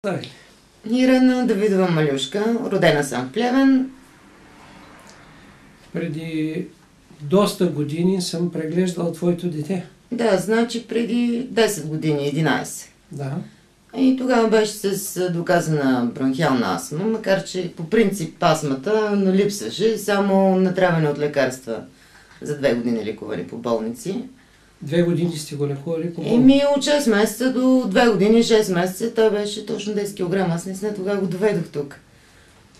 Дай. Ирена Давидова Малюшка, родена съм в Плевен. Преди доста години съм преглеждал твоето дете. Да, значи преди 10 години, 11. Да. И тогава беше с доказана бронхиална астма, макар че по принцип астмата липсваше, само натравяне от лекарства за 2 години лекуване по болници. 2 години сте го лекували по болници? От 6 месеца до 2 години, 6 месеца, той беше точно 10 кг. Аз наистина тогава го доведох тук.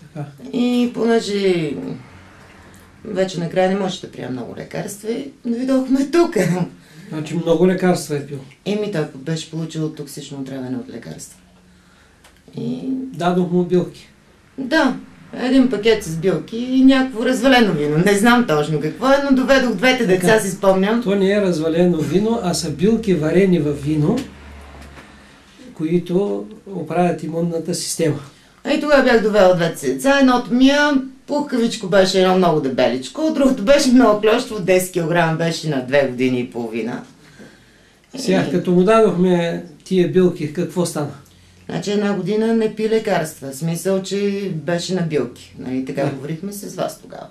Така. И понеже вече накрая не можеше да приема много лекарства и доведохме тук. Значи много лекарства е пил. Той беше получил токсично отравяне от лекарства. Дадох му билки. Да, един пакет с билки и някакво развалено вино. Не знам точно какво е, но доведох двете деца, си спомням. То не е развалено вино, а са билки варени в вино, които оправят имунната система. И тогава бях довела двете деца. Едното мия, пухкавичко беше едно много дебеличко, другото беше много клещво, 10 кг беше на 2 години и половина. Сега, като му дадохме тия билки, какво стана? Значи 1 година не пи лекарства, в смисъл, че беше на билки. Така говорихме с вас тогава.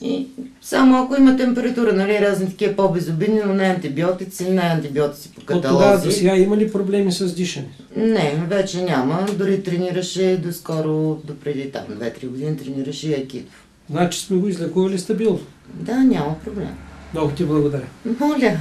И само ако има температура, разни такива по-безобидни, но не антибиотици, не антибиотици по каталози. От тогава до сега има ли проблеми с дишане? Не, вече няма. Дори тренираше доскоро, допреди там 2-3 години тренираше и екип. Значи сме го излекували стабилно? Да, няма проблем. Много ти благодаря. Моля.